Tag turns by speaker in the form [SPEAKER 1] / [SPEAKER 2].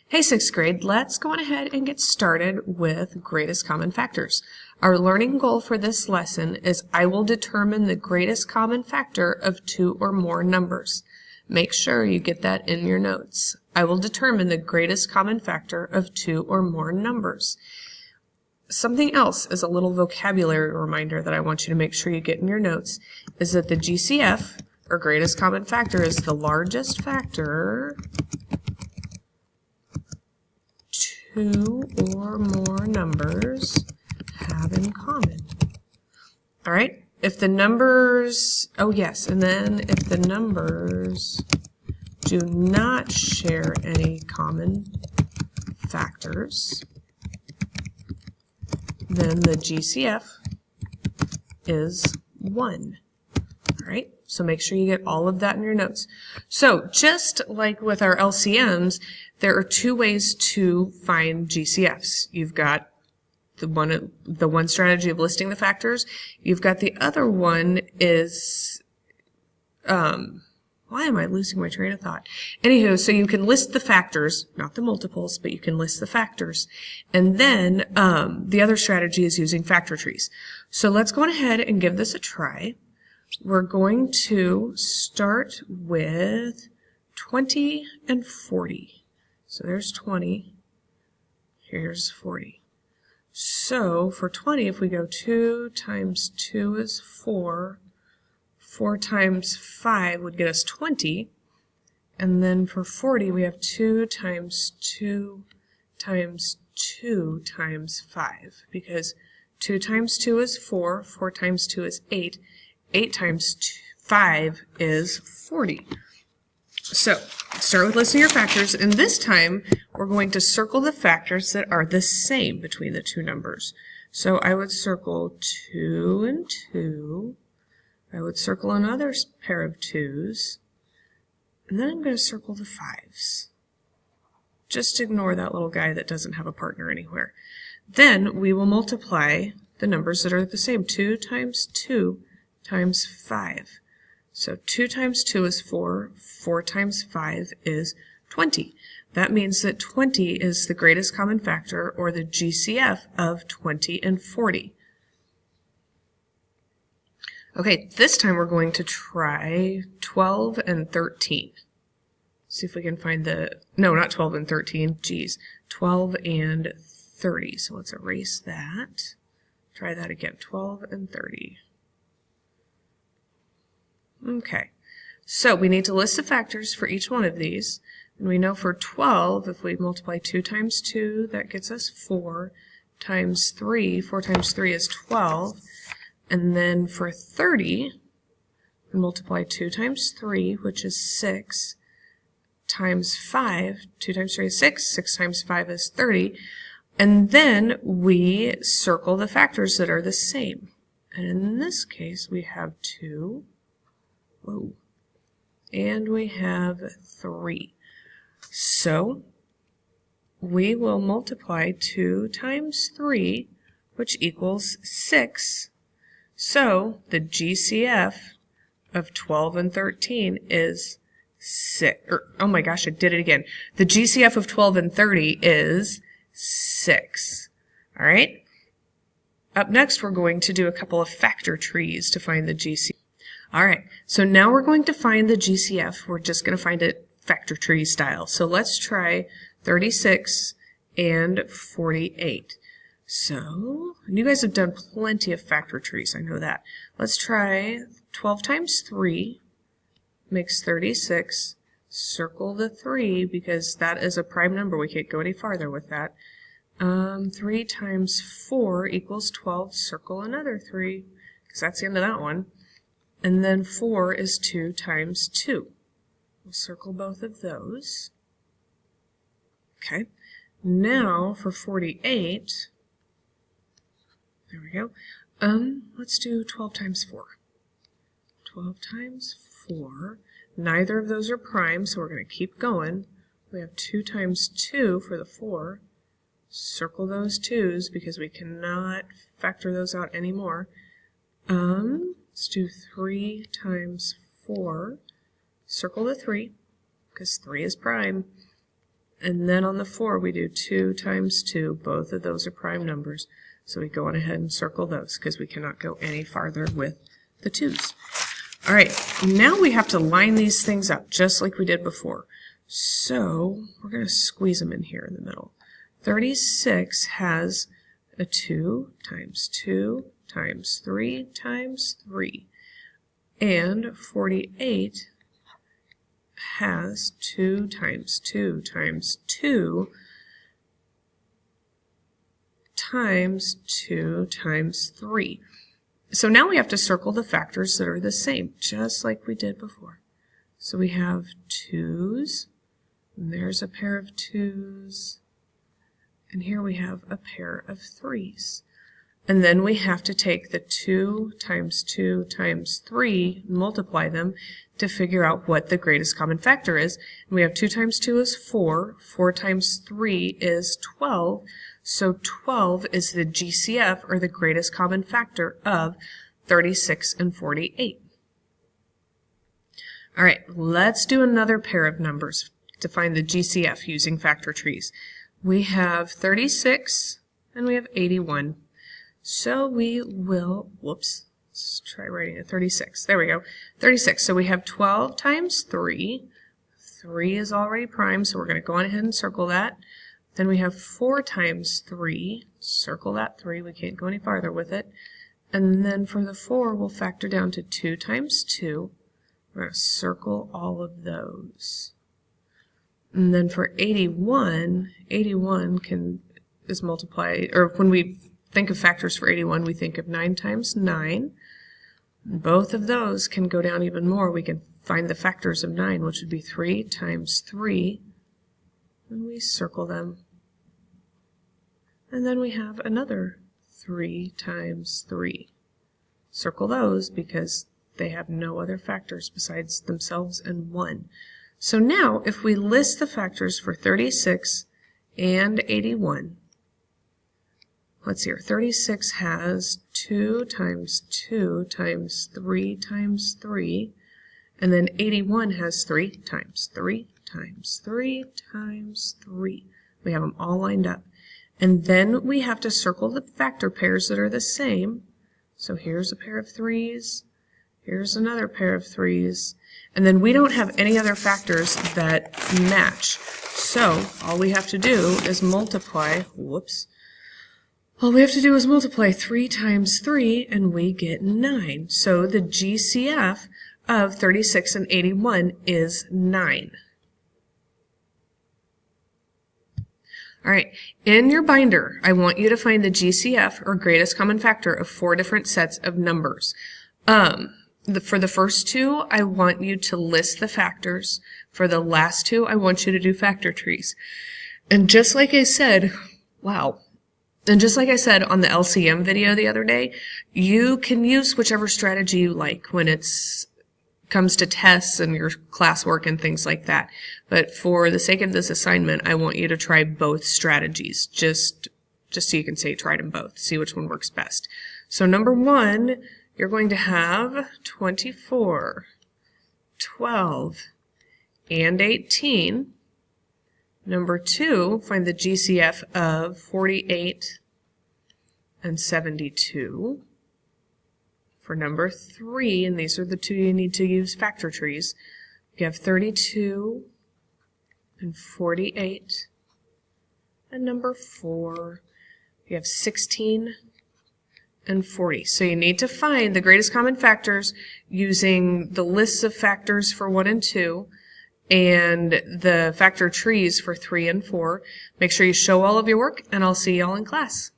[SPEAKER 1] Hey, 6th grade, let's go on ahead and get started with greatest common factors. Our learning goal for this lesson is I will determine the greatest common factor of two or more numbers. Make sure you get that in your notes. I will determine the greatest common factor of two or more numbers. Something else is a little vocabulary reminder that I want you to make sure you get in your notes is that the GCF, or greatest common factor, is the largest factor two or more numbers have in common. All right, if the numbers, and then if the numbers do not share any common factors, then the GCF is 1. All right, so make sure you get all of that in your notes. So just like with our LCMs, there are two ways to find GCFs. You've got the one strategy of listing the factors. You've got the other one is, why am I losing my train of thought? Anywho, so you can list the factors, not the multiples, but you can list the factors. And then the other strategy is using factor trees. So let's go ahead and give this a try. We're going to start with 20 and 40. So there's 20, here's 40. So for 20, if we go 2 times 2 is 4, 4 times 5 would get us 20, and then for 40 we have 2 times 2 times 2 times 5, because 2 times 2 is 4, 4 times 2 is 8, 8 times 5 is 40. So start with listing your factors, and this time we're going to circle the factors that are the same between the two numbers. So I would circle 2 and 2. I would circle another pair of 2's, and then I'm going to circle the 5's. Just ignore that little guy that doesn't have a partner anywhere. Then we will multiply the numbers that are the same. 2 times 2 times 5. So 2 times 2 is 4, 4 times 5 is 20. That means that 20 is the greatest common factor, or the GCF, of 20 and 40. Okay, this time we're going to try 12 and 13. See if we can find no, not 12 and 13, 12 and 30. So let's erase that. Try that again, 12 and 30. Okay, so we need to list the factors for each one of these. And we know for 12, if we multiply 2 times 2, that gets us 4 times 3. 4 times 3 is 12. And then for 30, we multiply 2 times 3, which is 6, times 5. 2 times 3 is 6. 6 times 5 is 30. And then we circle the factors that are the same. And in this case, we have 2. Whoa. And we have 3. So we will multiply 2 times 3, which equals 6. So the GCF of 12 and 13 is 6. Oh my gosh, I did it again. The GCF of 12 and 30 is 6. All right? Up next, we're going to do a couple of factor trees to find the GCF. All right, so now we're going to find the GCF. We're just going to find it factor tree style. So let's try 36 and 48. So, and you guys have done plenty of factor trees, I know that. Let's try 12 times 3 makes 36. Circle the 3 because that is a prime number. We can't go any farther with that. 3 times 4 equals 12. Circle another 3 because that's the end of that one. And then 4 is 2 times 2. We'll circle both of those. Okay. Now for 48, there we go. Let's do 12 times 4. 12 times 4. Neither of those are prime, so we're going to keep going. We have 2 times 2 for the 4. Circle those 2's because we cannot factor those out anymore. Let's do 3 times 4. Circle the 3, because 3 is prime. And then on the 4, we do 2 times 2. Both of those are prime numbers. So we go on ahead and circle those because we cannot go any farther with the 2's. All right, now we have to line these things up just like we did before. So we're going to squeeze them in here in the middle. 36 has a 2 times 2 times 3 times 3. And 48 has 2 times 2 times 2 times 2 times 3. So now we have to circle the factors that are the same, just like we did before. So we have 2's, and there's a pair of 2's, and here we have a pair of 3's. And then we have to take the 2 times 2 times 3, multiply them to figure out what the greatest common factor is. And we have 2 times 2 is 4, 4 times 3 is 12, so 12 is the GCF, or the greatest common factor, of 36 and 48. All right, let's do another pair of numbers to find the GCF using factor trees. We have 36 and we have 81. So we will, whoops, let's try writing a 36. There we go, 36. So we have 12 times 3. 3 is already prime, so we're going to go on ahead and circle that. Then we have 4 times 3. Circle that 3. We can't go any farther with it. And then for the 4, we'll factor down to 2 times 2. We're going to circle all of those. And then for 81, 81 is multiplied, or when we think of factors for 81, we think of 9 times 9. Both of those can go down even more. We can find the factors of 9, which would be 3 times 3, and we circle them. And then we have another 3 times 3. Circle those because they have no other factors besides themselves and 1. So now, if we list the factors for 36 and 81, let's see here, 36 has 2 times 2 times 3 times 3, and then 81 has 3 times 3 times 3 times 3. We have them all lined up. And then we have to circle the factor pairs that are the same. So here's a pair of 3's, here's another pair of 3's, and then we don't have any other factors that match. So all we have to do is multiply, all we have to do is multiply 3 times 3 and we get 9. So the GCF of 36 and 81 is 9. All right, in your binder, I want you to find the GCF, or greatest common factor, of 4 different sets of numbers. For the first 2, I want you to list the factors. For the last 2, I want you to do factor trees. And just like I said, and just like I said on the LCM video the other day, you can use whichever strategy you like when it's comes to tests and your classwork and things like that. But for the sake of this assignment, I want you to try both strategies, just so you can say you tried them both, see which one works best. So number 1, you're going to have 24, 12, and 18. Number 2, find the GCF of 48 and 72. For number 3, and these are the 2 you need to use factor trees, you have 32 and 48. And number 4, you have 16 and 40. So you need to find the greatest common factors using the lists of factors for 1 and 2 and the factor trees for 3 and 4. Make sure you show all of your work, and I'll see y'all in class.